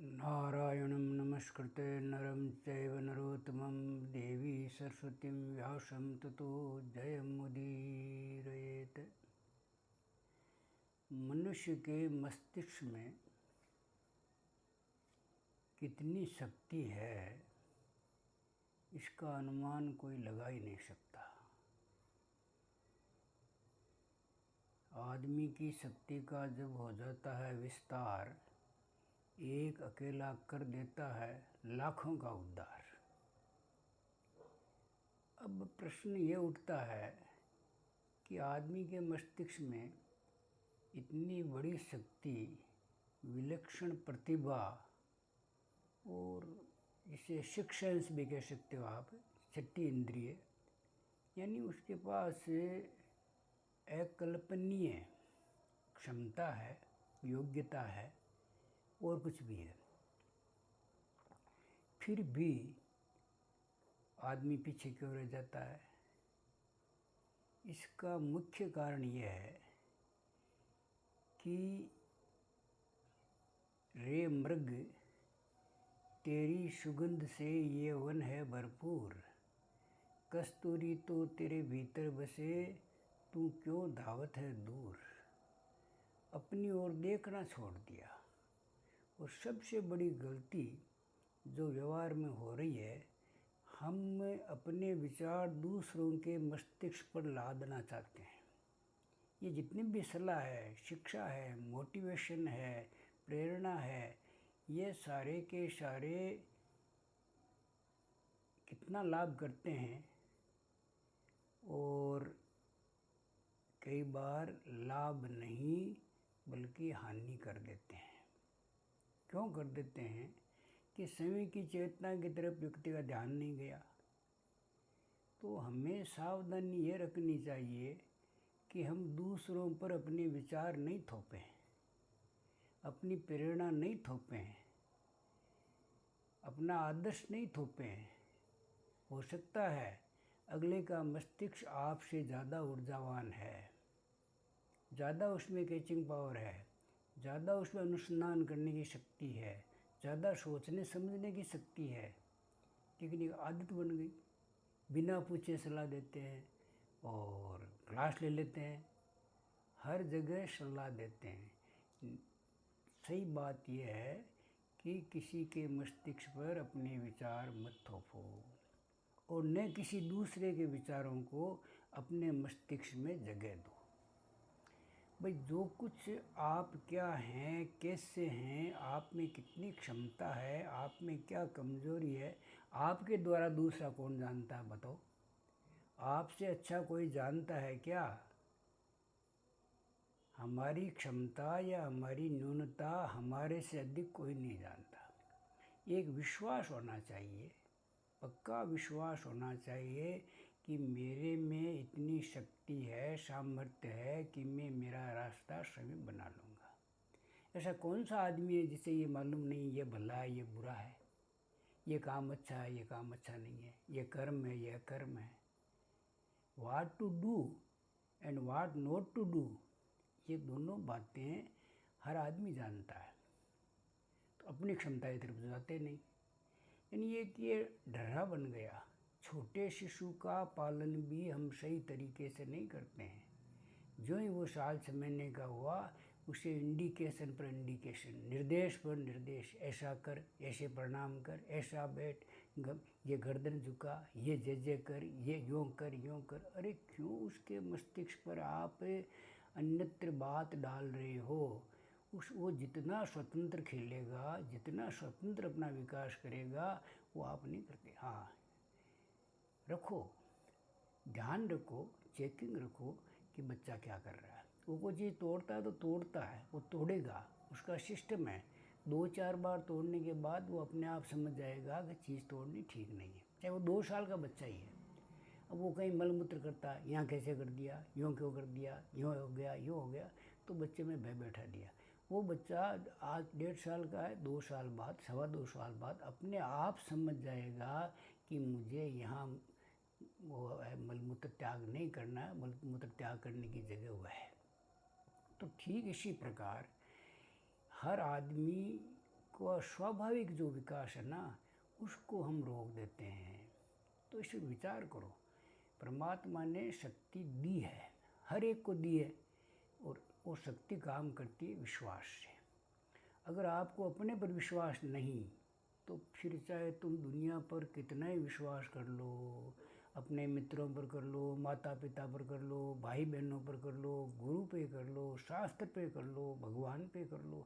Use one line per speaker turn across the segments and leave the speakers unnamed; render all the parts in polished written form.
नारायणं नमस्कृत्य नरं चैव नरोत्तमं देवी सरस्वतीं व्यासं ततो जयमुदीरयेत्। मनुष्य के मस्तिष्क में कितनी शक्ति है इसका अनुमान कोई लगा ही नहीं सकता। आदमी की शक्ति का जब हो जाता है विस्तार, एक अकेला कर देता है लाखों का उद्धार। अब प्रश्न ये उठता है कि आदमी के मस्तिष्क में इतनी बड़ी शक्ति, विलक्षण प्रतिभा और इसे सिक्स सेंस भी कह सकते हो आप, छठी इंद्रिय, यानी उसके पास अकल्पनीय क्षमता है, योग्यता है और कुछ भी है, फिर भी आदमी पीछे क्यों रह जाता है? इसका मुख्य कारण यह है कि रे मृग, तेरी सुगंध से ये वन है भरपूर, कस्तूरी तो तेरे भीतर बसे, तू क्यों धावत है दूर। अपनी ओर देखना छोड़ दिया। और सबसे बड़ी गलती जो व्यवहार में हो रही है, हम अपने विचार दूसरों के मस्तिष्क पर लादना चाहते हैं। ये जितनी भी सलाह है, शिक्षा है, मोटिवेशन है, प्रेरणा है, ये सारे के सारे कितना लाभ करते हैं और कई बार लाभ नहीं बल्कि हानि कर देते हैं। क्यों कर देते हैं? कि समय की चेतना की तरफ व्यक्ति का ध्यान नहीं गया। तो हमें सावधानी ये रखनी चाहिए कि हम दूसरों पर अपने विचार नहीं थोपें, अपनी प्रेरणा नहीं थोपें, अपना आदर्श नहीं थोपें। हो सकता है अगले का मस्तिष्क आपसे ज़्यादा ऊर्जावान है, ज़्यादा उसमें कैचिंग पावर है, ज़्यादा उसमें अनुसंधान करने की शक्ति है, ज़्यादा सोचने समझने की शक्ति है, लेकिन एक आदत बन गई, बिना पूछे सलाह देते हैं और क्लास ले लेते हैं, हर जगह सलाह देते हैं। सही बात यह है कि किसी के मस्तिष्क पर अपने विचार मत थोपो और न किसी दूसरे के विचारों को अपने मस्तिष्क में जगह दो। भाई, जो कुछ आप क्या हैं, कैसे हैं, आप में कितनी क्षमता है, आप में क्या कमजोरी है, आपके द्वारा दूसरा कौन जानता है? बताओ, आपसे अच्छा कोई जानता है क्या? हमारी क्षमता या हमारी न्यूनता हमारे से अधिक कोई नहीं जानता। एक विश्वास होना चाहिए, पक्का विश्वास होना चाहिए कि मेरे में इतनी शक्ति है, सामर्थ्य है कि मैं मेरा रास्ता स्वयं बना लूँगा। ऐसा कौन सा आदमी है जिसे ये मालूम नहीं ये भला है, ये बुरा है, ये काम अच्छा है, ये काम अच्छा नहीं है, ये कर्म है, ये अकर्म है। What to do and what not to do, ये दोनों बातें हर आदमी जानता है। तो अपनी क्षमता की तरफ जाते नहीं, यानी ये कि ये डरा बन गया। छोटे शिशु का पालन भी हम सही तरीके से नहीं करते हैं। जो ही वो साल 6 महीने का हुआ, उसे इंडिकेशन पर इंडिकेशन, निर्देश पर निर्देश, ऐसा कर, ऐसे प्रणाम कर, ऐसा बैठ, ये गर्दन झुका, ये जय कर, ये यूँ कर, यूँ कर। अरे क्यों उसके मस्तिष्क पर आप अन्यत्र बात डाल रहे हो? वो जितना स्वतंत्र खेलेगा, जितना स्वतंत्र अपना विकास करेगा, वो आप नहीं करते। हाँ, रखो, ध्यान रखो, चेकिंग रखो कि बच्चा क्या कर रहा है। वो कोई चीज़ तोड़ता है तो तोड़ता है, वो तोड़ेगा, उसका सिस्टम है। 2-4 बार तोड़ने के बाद वो अपने आप समझ जाएगा कि चीज़ तोड़नी ठीक नहीं है, चाहे वो 2 साल का बच्चा ही है। अब वो कहीं मलमूत्र करता है, यहाँ कैसे कर दिया, यूँ क्यों कर दिया, यूँ हो गया, यूँ हो गया, तो बच्चे में भय बैठा दिया। वो बच्चा आज 1.5 साल का है, 2 साल बाद, 2.25 साल बाद अपने आप समझ जाएगा कि मुझे यहाँ वो है मलमूत्र त्याग नहीं करना है, मलमूत्र त्याग करने की जगह वह है। तो ठीक इसी प्रकार हर आदमी का स्वाभाविक जो विकास है ना, उसको हम रोक देते हैं। तो इसे विचार करो, परमात्मा ने शक्ति दी है, हर एक को दी है, और वो शक्ति काम करती है विश्वास से। अगर आपको अपने पर विश्वास नहीं, तो फिर चाहे तुम दुनिया पर कितना ही विश्वास कर लो, अपने मित्रों पर कर लो, माता पिता पर कर लो, भाई बहनों पर कर लो, गुरु पे कर लो, शास्त्र पे कर लो, भगवान पे कर लो,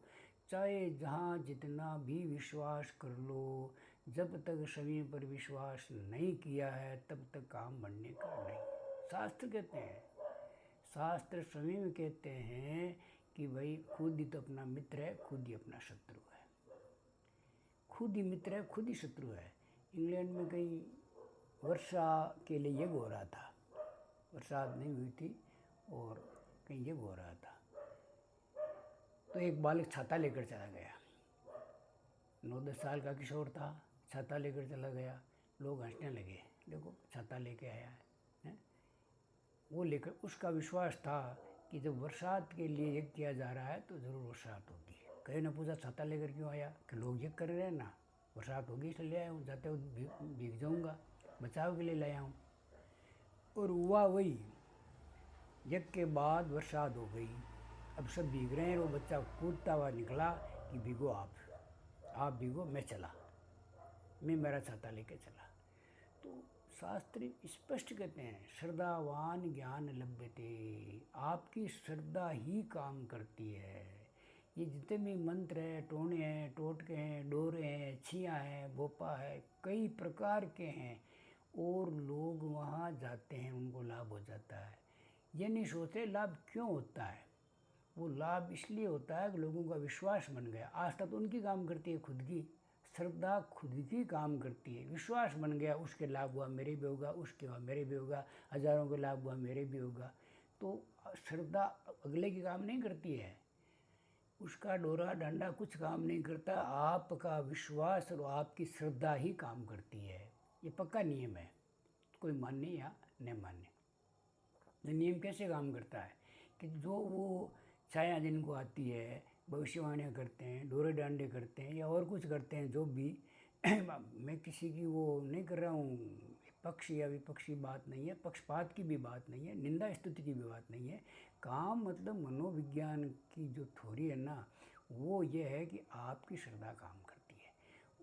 चाहे जहाँ जितना भी विश्वास कर लो, जब तक समय पर विश्वास नहीं किया है तब तक काम बनने का नहीं। शास्त्र कहते हैं, शास्त्र स्वयं में कहते हैं कि भाई खुद ही तो अपना मित्र है, खुद ही अपना शत्रु है। खुद ही मित्र है, खुद ही शत्रु है। इंग्लैंड में कहीं वर्षा के लिए यज्ञ हो रहा था, बरसात नहीं हुई थी और कहीं यज्ञ हो रहा था। तो एक बालक छाता लेकर चला गया, 9-10 साल का किशोर था, छाता लेकर चला गया। लोग हंसने लगे, देखो छाता लेके आया है। वो लेकर, उसका विश्वास था कि जब बरसात के लिए यज्ञ किया जा रहा है तो ज़रूर बरसात होगी। कहीं ने पूछा छाता लेकर क्यों आया, कि लोग यज्ञ कर रहे हैं ना, बरसात होगी इसलिए ले आया हूँ, जाते हुए भीग जाऊँगा, बचाव के लिए लाया हूँ। और हुआ वही, यज्ञ के बाद बरसात हो गई, अब सब भीग रहे हैं। वो बच्चा कूदता हुआ निकला कि भीगो आप भीगो, मैं चला, मैं मेरा छाता लेके चला। तो शास्त्र स्पष्ट कहते हैं, श्रद्धावान ज्ञान लभ्यते, आपकी श्रद्धा ही काम करती है। ये जितने भी मंत्र हैं, टोने हैं, टोटके हैं, डोरे हैं, छियाँ हैं, भोपा है, कई प्रकार के हैं, और लोग वहाँ जाते हैं, उनको लाभ हो जाता है। ये नहीं सोचते लाभ क्यों होता है। वो लाभ इसलिए होता है कि लोगों का विश्वास बन गया। आस्था तो उनकी काम करती है, खुद की श्रद्धा खुद की काम करती है। विश्वास बन गया, उसके लाभ हुआ मेरे भी होगा, उसके हुआ मेरे भी होगा, हजारों के लाभ हुआ मेरे भी होगा। तो श्रद्धा अगले की काम नहीं करती है, उसका डोरा डंडा कुछ काम नहीं करता, आपका विश्वास और आपकी श्रद्धा ही काम करती है। ये पक्का नियम है, कोई माने या न माने। ये नियम कैसे काम करता है कि जो वो छाया जिनको आती है, भविष्यवाणियाँ करते हैं, डोरे डांडे करते हैं या और कुछ करते हैं, जो भी मैं किसी की वो नहीं कर रहा हूँ, पक्ष या विपक्षी बात नहीं है, पक्षपात की भी बात नहीं है, निंदा स्तुति की भी बात नहीं है। काम मतलब मनोविज्ञान की जो थ्योरी है ना, वो ये है कि आपकी श्रद्धा काम करती है।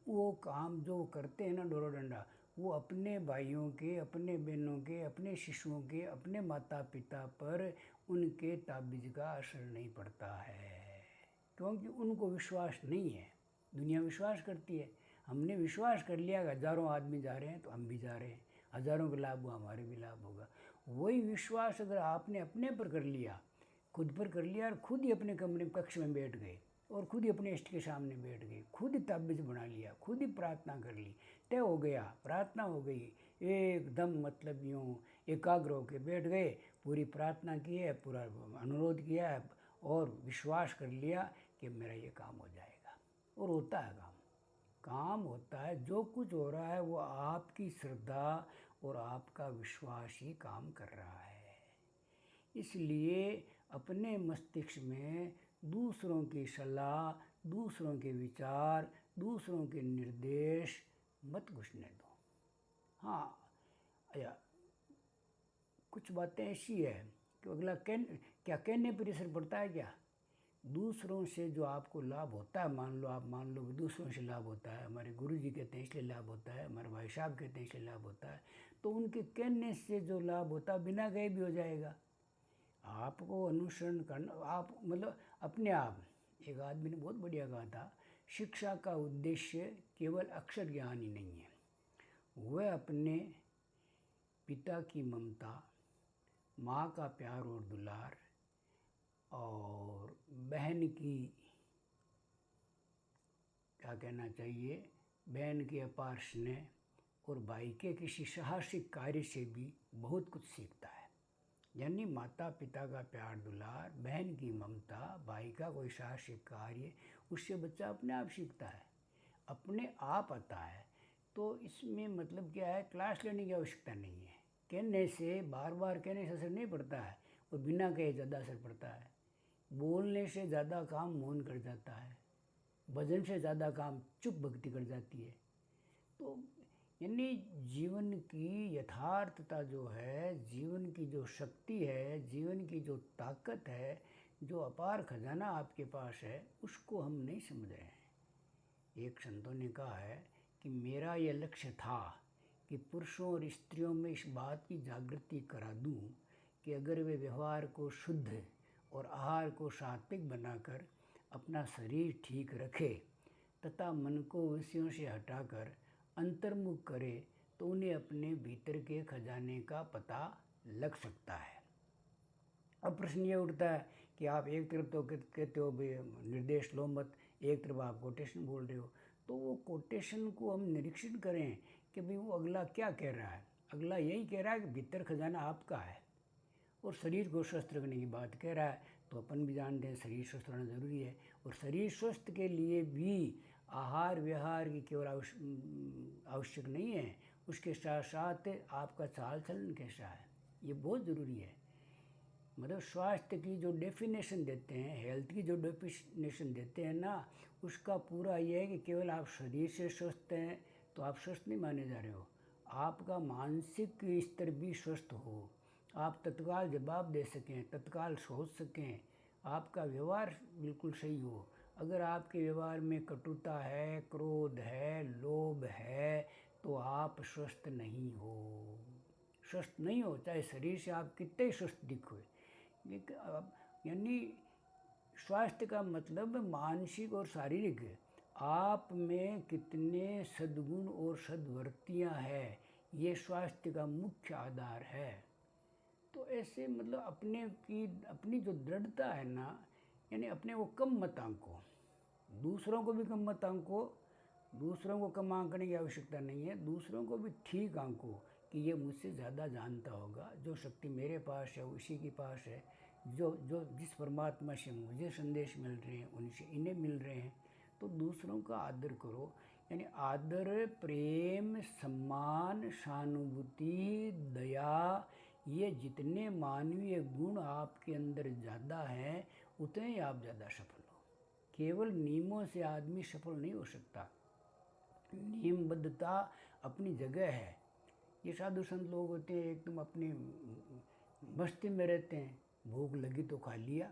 वो काम जो करते हैं ना डोरा डंडा, वो अपने भाइयों के, अपने बहनों के, अपने शिशुओं के, अपने माता पिता पर उनके ताबीज़ का असर नहीं पड़ता है, क्योंकि उनको विश्वास नहीं है। दुनिया विश्वास करती है, हमने विश्वास कर लिया, हज़ारों आदमी जा रहे हैं तो हम भी जा रहे हैं, हज़ारों का लाभ हुआ हमारे भी लाभ होगा। वही विश्वास अगर आपने अपने पर कर लिया, खुद पर कर लिया, और खुद ही अपने कमरे कक्ष में बैठ गए और खुद ही अपने इष्ट के सामने बैठ गए, खुद ही ताबीज़ बना लिया, खुद ही प्रार्थना कर ली, तय हो गया, प्रार्थना हो गई, एकदम मतलब यूँ एकाग्र होकर बैठ गए, पूरी प्रार्थना की है, पूरा अनुरोध किया है और विश्वास कर लिया कि मेरा ये काम हो जाएगा, और होता है काम होता है। जो कुछ हो रहा है वो आपकी श्रद्धा और आपका विश्वास ही काम कर रहा है। इसलिए अपने मस्तिष्क में दूसरों की सलाह, दूसरों के विचार, दूसरों के निर्देश मत घुसने दो। हाँ, या कुछ बातें ऐसी है कि अगला क्या कहने पर असर पड़ता है क्या? दूसरों से जो आपको लाभ होता है, मान लो दूसरों से लाभ होता है, हमारे गुरुजी कहते हैं इसलिए लाभ होता है, हमारे भाई साहब कहते हैं इसलिए लाभ होता है, तो उनके कहने से जो लाभ होता है बिना गए भी हो जाएगा। आपको अनुसरण करना, आप मतलब अपने आप। एक आदमी ने बहुत बढ़िया कहा था, शिक्षा का उद्देश्य केवल अक्षर ज्ञान ही नहीं है, वह अपने पिता की ममता, माँ का प्यार और दुलार, और बहन की, क्या कहना चाहिए, बहन की अपार स्नेह और भाई के किसी साहसिक कार्य से भी बहुत कुछ सीखता है। यानी माता पिता का प्यार दुलार, बहन की ममता, भाई का कोई साहसिक कार्य, उससे बच्चा अपने आप सीखता है, अपने आप आता है। तो इसमें मतलब क्या है, क्लास लेने की आवश्यकता नहीं है। कहने से, बार बार कहने से असर नहीं पड़ता है, और बिना कहे ज़्यादा असर पड़ता है। बोलने से ज़्यादा काम मौन कर जाता है। भजन से ज़्यादा काम चुप भक्ति कर जाती है। तो यानी जीवन की यथार्थता जो है, जीवन की जो शक्ति है, जीवन की जो ताकत है, जो अपार खजाना आपके पास है, उसको हम नहीं समझ रहे हैं। एक संतों ने कहा है कि मेरा यह लक्ष्य था कि पुरुषों और स्त्रियों में इस बात की जागृति करा दूं कि अगर वे व्यवहार को शुद्ध और आहार को सात्विक बनाकर अपना शरीर ठीक रखे तथा मन को विषयों से हटाकर अंतर्मुख करे तो उन्हें अपने भीतर के खजाने का पता लग सकता है। अब प्रश्न ये उठता है कि आप एक तरफ तो कहते हो भाई निर्देश लो मत, एक तरफ आप कोटेशन बोल रहे हो, तो वो कोटेशन को हम निरीक्षण करें कि भाई वो अगला क्या कह रहा है। अगला यही कह रहा है कि भीतर खजाना आपका है और शरीर को स्वस्थ रखने की बात कह रहा है। तो अपन भी जानते हैं शरीर स्वस्थ रहना ज़रूरी है, और शरीर स्वस्थ के लिए भी आहार विहार की केवल आवश्यक नहीं है, उसके साथ साथ आपका चाल चलन कैसा है ये बहुत ज़रूरी है। मतलब स्वास्थ्य की जो डेफिनेशन देते हैं, हेल्थ की जो डेफिनेशन देते हैं ना, उसका पूरा ये है कि केवल आप शरीर से स्वस्थ हैं तो आप स्वस्थ नहीं माने जा रहे हो, आपका मानसिक स्तर भी स्वस्थ हो, आप तत्काल जवाब दे सकें, तत्काल सोच सकें, आपका व्यवहार बिल्कुल सही हो। अगर आपके व्यवहार में कटुता है, क्रोध है, लोभ है, तो आप स्वस्थ नहीं हो। स्वस्थ नहीं हो, चाहे शरीर से आप कितने स्वस्थ दिखो। यानी स्वास्थ्य का मतलब मानसिक और शारीरिक, आप में कितने सद्गुण और सद्वृत्तियाँ हैं, ये स्वास्थ्य का मुख्य आधार है। तो ऐसे मतलब अपनी जो दृढ़ता है ना, यानी अपने को कम मत आंको, दूसरों को भी कम मत आंको। दूसरों को कम आंकने की आवश्यकता नहीं है, दूसरों को भी ठीक आंको कि ये मुझसे ज़्यादा जानता होगा, जो शक्ति मेरे पास है उसी के पास है, जो जिस परमात्मा से मुझे संदेश मिल रहे हैं उनसे इन्हें मिल रहे हैं। तो दूसरों का आदर करो, यानी आदर, प्रेम, सम्मान, सहानुभूति, दया, ये जितने मानवीय गुण आपके अंदर ज़्यादा हैं उतने ही आप ज़्यादा सफल हो। केवल नियमों से आदमी सफल नहीं हो सकता, नियमबद्धता अपनी जगह है। ये साधु संत लोग होते हैं एकदम अपनी मस्ती में रहते हैं, भूख लगी तो खा लिया,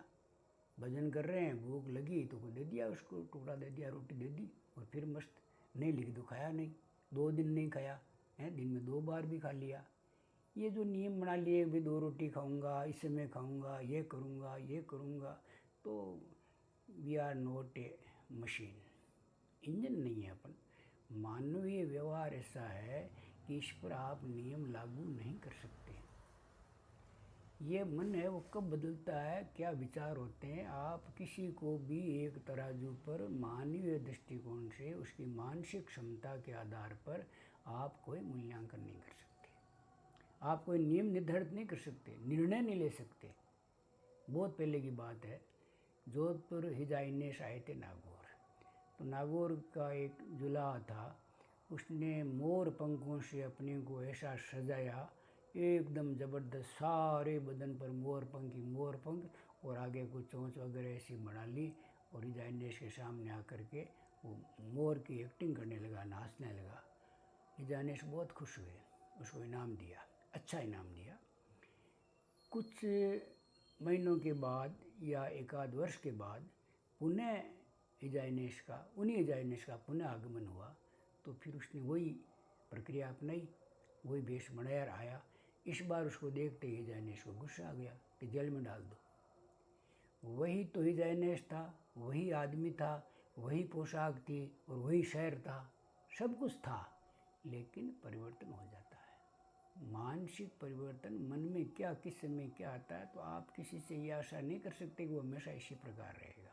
भजन कर रहे हैं, भूख लगी तो दे दिया, उसको टुकड़ा दे दिया, रोटी दे दी, और फिर मस्त। नहीं लगी तो खाया नहीं, 2 दिन नहीं खाया है, दिन में 2 बार भी खा लिया। ये जो नियम बना लिए भी 2 रोटी खाऊंगा, इस समय खाऊंगा, ये करूंगा, ये करूंगा, तो we are not a machine, engine नहीं है अपन। मानवीय व्यवहार ऐसा है कि इस पर आप नियम लागू नहीं कर सकते। ये मन है वो कब बदलता है, क्या विचार होते हैं, आप किसी को भी एक तराजू पर मानवीय दृष्टिकोण से उसकी मानसिक क्षमता के आधार पर आप कोई मूल्यांकन नहीं कर सकते, आप कोई नियम निर्धारित नहीं कर सकते, निर्णय नहीं ले सकते। बहुत पहले की बात है, जोधपुर हिजाइनेश आए थे नागौर, तो नागौर का एक जुलाहा था, उसने मोर पंखों से अपने को ऐसा सजाया, एकदम ज़बरदस्त, सारे बदन पर मोर पंख, और आगे कुछ चोंच वगैरह ऐसी बना ली, और हिजाइनेश के सामने आकर के वो मोर की एक्टिंग करने लगा, नाचने लगा। हिजाइनेश बहुत खुश हुए, उसको इनाम दिया, अच्छा इनाम दिया। कुछ महीनों के बाद या 1 आध वर्ष के बाद पुनः उन्हीं हिजाइनेश का पुनः आगमन हुआ, तो फिर उसने वही प्रक्रिया अपनाई, वही वेश बनाया आया। इस बार उसको देखते ही हिजाइनेश को गुस्सा आ गया कि जेल में डाल दो। वही तो हिजाइनेश था, वही आदमी था, वही पोशाक थी और वही शहर था, सब कुछ था, लेकिन परिवर्तन हो जाता है। मानसिक परिवर्तन, मन में क्या किस समय क्या आता है, तो आप किसी से ये आशा नहीं कर सकते कि वो हमेशा इसी प्रकार रहेगा।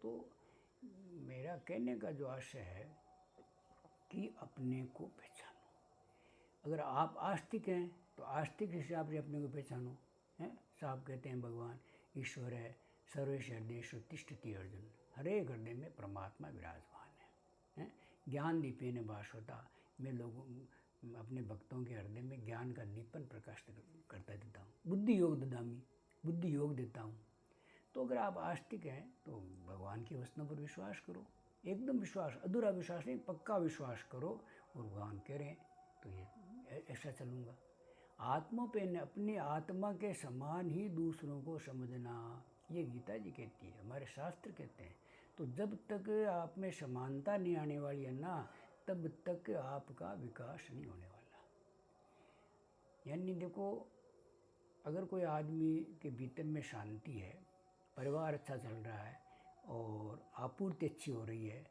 तो मेरा कहने का जो आशय है कि अपने को पहचानो। अगर आप आस्तिक हैं तो आस्तिक हिसाब से अपने को पहचानो, हैं। साहब कहते हैं भगवान ईश्वर है, सर्वेश हृदयेषु तिष्ठति अर्जुन, हरेक हृदय में परमात्मा विराजमान है। ज्ञान दीपेन भास्वता, मैं लोगों अपने भक्तों के हृदय में ज्ञान का दीपन प्रकाशित करता देता हूँ। बुद्धि योग ददामी, बुद्धि योग देता हूँ। तो अगर आप आस्तिक हैं तो भगवान की वचनों पर विश्वास करो, एकदम विश्वास, अधूरा विश्वास नहीं, पक्का विश्वास करो। और भगवान कह रहे हैं तो ये ऐसा चलूँगा। आत्मा पे अपनी आत्मा के समान ही दूसरों को समझना, ये गीता जी कहती है, हमारे शास्त्र कहते हैं। तो जब तक आप में समानता नहीं आने वाली है ना, तब तक आपका विकास नहीं होने वाला। यानी देखो, अगर कोई आदमी के भीतर में शांति है, परिवार अच्छा चल रहा है और आपूर्ति अच्छी हो रही है,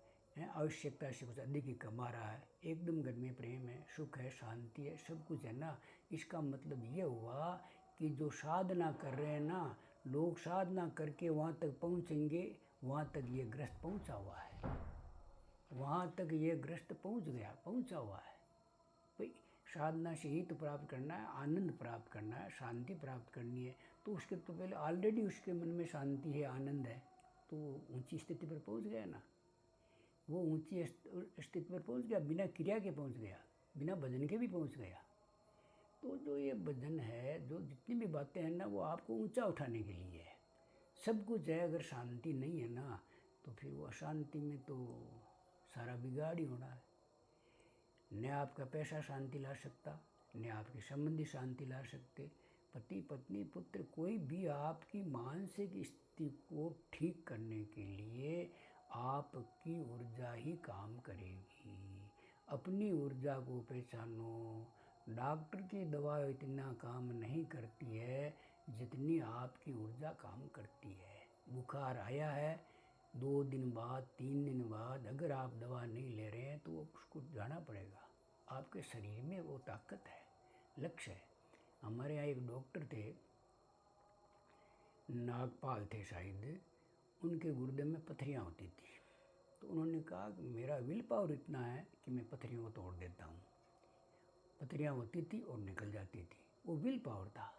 आवश्यकता से कुछ अधिक ही कमा रहा है, एकदम घर में प्रेम है, सुख है, शांति है, सब कुछ है ना, इसका मतलब ये हुआ कि जो साधना कर रहे हैं ना लोग, साधना करके वहाँ तक पहुँचेंगे, वहाँ तक ये ग्रस्त पहुँचा हुआ है, वहाँ तक ये ग्रस्त पहुँचा हुआ है। भाई साधना से ही तो प्राप्त करना है, आनंद प्राप्त करना है, शांति प्राप्त करनी है, तो उसके तो पहले ऑलरेडी उसके मन में शांति है, आनंद है, तो ऊंची स्थिति पर पहुँच गया ना। वो ऊंची स्थिति पर पहुँच गया, बिना क्रिया के पहुँच गया, बिना भजन के भी पहुँच गया। तो जो ये भजन है, जो जितनी भी बातें हैं ना, वो आपको ऊंचा उठाने के लिए है। सब कुछ है, अगर शांति नहीं है ना, तो फिर वो अशांति में तो सारा बिगाड़ ही होना है। न आपका पैसा शांति ला सकता, न आपके संबंधी शांति ला सकते, पति पत्नी पुत्र कोई भी आपकी मानसिक स्थिति को ठीक करने के लिए आपकी ऊर्जा ही काम करेगी। अपनी ऊर्जा को पहचानो। डॉक्टर की दवा इतना काम नहीं करती है जितनी आपकी ऊर्जा काम करती है। बुखार आया है, 2 दिन बाद 3 दिन बाद अगर आप दवा नहीं ले रहे हैं तो उसको जाना पड़ेगा। आपके शरीर में वो ताकत है, लक्ष्य है। हमारे यहाँ एक डॉक्टर थे, नागपाल थे शायद, उनके गुर्दे में पथरियाँ होती थी। तो उन्होंने कहा कि मेरा विल पावर इतना है कि मैं पथरियों को तोड़ देता हूँ। पथरियाँ होती थी और निकल जाती थी, वो विल पावर था।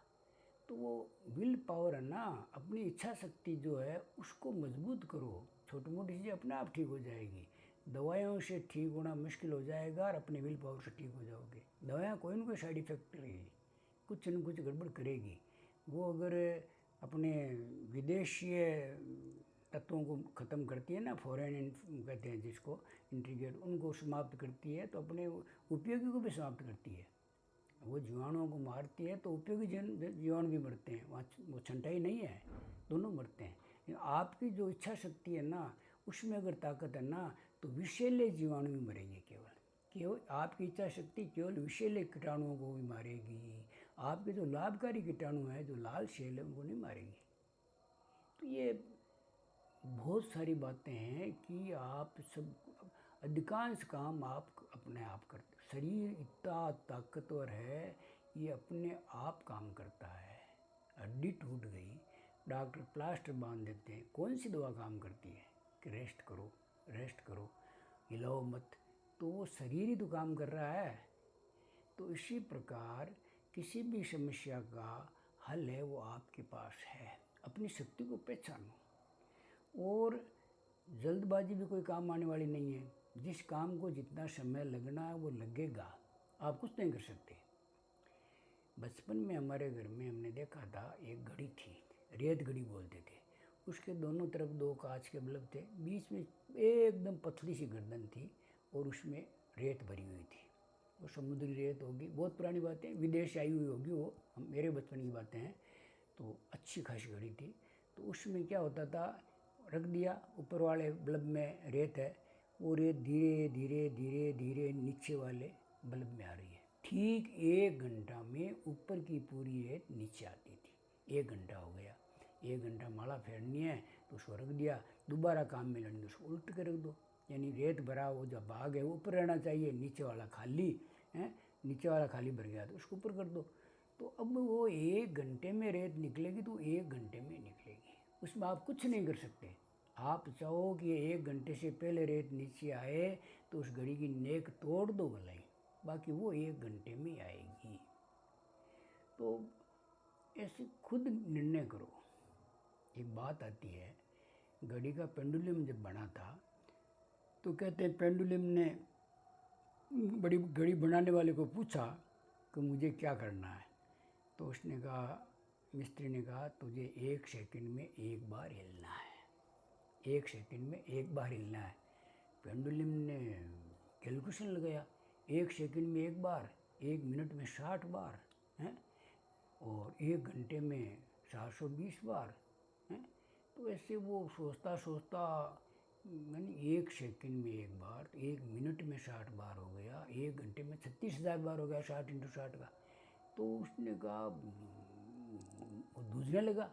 तो वो विल पावर है ना, अपनी इच्छा शक्ति जो है उसको मजबूत करो, छोटी मोटी चीज़ें अपने आप ठीक हो जाएगी। दवाइयों से ठीक होना मुश्किल हो जाएगा और अपने विल पावर से ठीक हो जाओगे। दवाइयाँ कोई ना कोई साइड इफ़ेक्ट करेगी, कुछ न कुछ गड़बड़ करेगी। वो अगर अपने विदेशीय तत्वों को ख़त्म करती है ना, फॉरेन कहते हैं जिसको, इंटीग्रेट, उनको समाप्त करती है, तो अपने उपयोगी को भी समाप्त करती है। वो जीवाणुओं को मारती है तो उपयोगी जीवाणु भी मरते हैं, वहाँ वो छंटाई नहीं है, दोनों मरते हैं। आपकी जो इच्छा शक्ति है ना, उसमें अगर ताकत है ना, तो विषैले जीवाणु भी मरेंगे। केवल आपकी इच्छा शक्ति केवल विषैले कीटाणुओं को भी मारेगी। आपके जो लाभकारी कीटाणु हैं, जो लाल सेल है, उनको नहीं मारेगी। तो ये बहुत सारी बातें हैं कि आप सब, अधिकांश काम आप अपने आप करते। शरीर इतना ताकतवर है, ये अपने आप काम करता है। हड्डी टूट गई, डॉक्टर प्लास्टर बांध देते हैं, कौन सी दवा काम करती है कि रेस्ट करो, रेस्ट करो, हिलाओ मत, तो वो शरीर ही तो काम कर रहा है। तो इसी प्रकार किसी भी समस्या का हल है, वो आपके पास है। अपनी शक्ति को पहचानो, और जल्दबाजी भी कोई काम आने वाली नहीं है। जिस काम को जितना समय लगना है वो लगेगा, आप कुछ नहीं कर सकते। बचपन में हमारे घर में हमने देखा था, एक घड़ी थी, रेत घड़ी बोलते थे। उसके दोनों तरफ 2 कांच के बल्ब थे, बीच में एकदम पतली सी गर्दन थी और उसमें रेत भरी हुई थी। वो समुद्री रेत होगी, बहुत पुरानी बातें, विदेश आई हुई होगी वो, मेरे बचपन की बातें हैं। तो अच्छी खासी घड़ी थी। तो उसमें क्या होता था, रख दिया, ऊपर वाले बल्ब में रेत है, वो रेत धीरे धीरे धीरे धीरे नीचे वाले बल्ब में आ रही है। ठीक 1 घंटा में ऊपर की पूरी रेत नीचे आती थी। 1 घंटा हो गया, 1 घंटा माला फेरनी है तो उसको रख दिया, दोबारा काम में लगने उसको उल्ट के रख दो। यानी रेत भरा वो जो भाग है वो ऊपर रहना चाहिए, नीचे वाला खाली है, नीचे वाला खाली भर गया तो उसको ऊपर कर दो। तो अब वो 1 घंटे में रेत निकलेगी तो 1 घंटे में निकलेगी, उसमें आप कुछ नहीं कर सकते। आप चाहो कि 1 घंटे से पहले रेत नीचे आए तो उस घड़ी की नेक तोड़ दो भलाई, बाकी वो 1 घंटे में आएगी। तो ऐसे खुद निर्णय करो। एक बात आती है, घड़ी का पेंडुलम जब बना था तो कहते हैं पेंडुलम ने बड़ी घड़ी बनाने वाले को पूछा कि मुझे क्या करना है। तो उसने कहा, मिस्त्री ने कहा, तुझे 1 सेकंड में 1 बार हिलना है, 1 सेकंड में 1 बार हिलना है। पेंडुलम ने कैलकुलेशन लगाया, 1 सेकंड में 1 बार, 1 मिनट में 60 बार हैं, और 1 घंटे में 420 बार हैं। तो ऐसे वो सोचता सोचता मैंने 1 सेकंड में 1 बार, 1 मिनट में 60 बार हो गया, 1 घंटे में 36,000 बार हो गया, 60 × 60 का। तो उसने कहा, वो दूसरे लगा,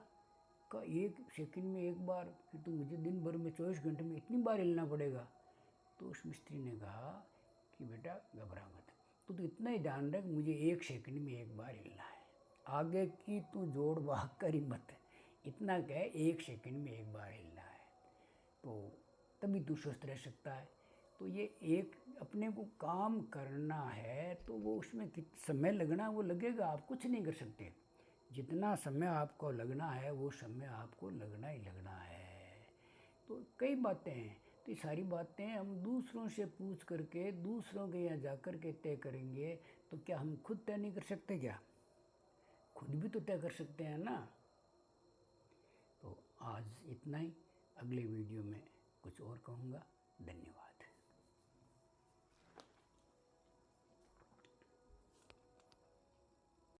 1 सेकंड में 1 बार, फिर तो मुझे दिन भर में 24 घंटे में इतनी बार हिलना पड़ेगा। तो उस मिस्त्री ने कहा कि बेटा घबरा मत, तो इतना ही ध्यान रख, मुझे 1 सेकंड में 1 बार हिलना है, आगे की तू जोड़ भाग करी मत, इतना कह 1 सेकंड में 1 बार हिलना है, तो तभी तू स्वस्थ रह सकता है। तो ये एक अपने को काम करना है तो वो उसमें कितना समय लगना वो लगेगा, आप कुछ नहीं कर सकते। जितना समय आपको लगना है वो समय आपको लगना ही लगना है। तो कई बातें हैं, तो ये सारी बातें हम दूसरों से पूछ करके, दूसरों के यहाँ जा कर के तय करेंगे, तो क्या हम खुद तय नहीं कर सकते? क्या खुद भी तो तय कर सकते हैं ना। तो आज इतना ही, अगले वीडियो में कुछ और कहूँगा। धन्यवाद।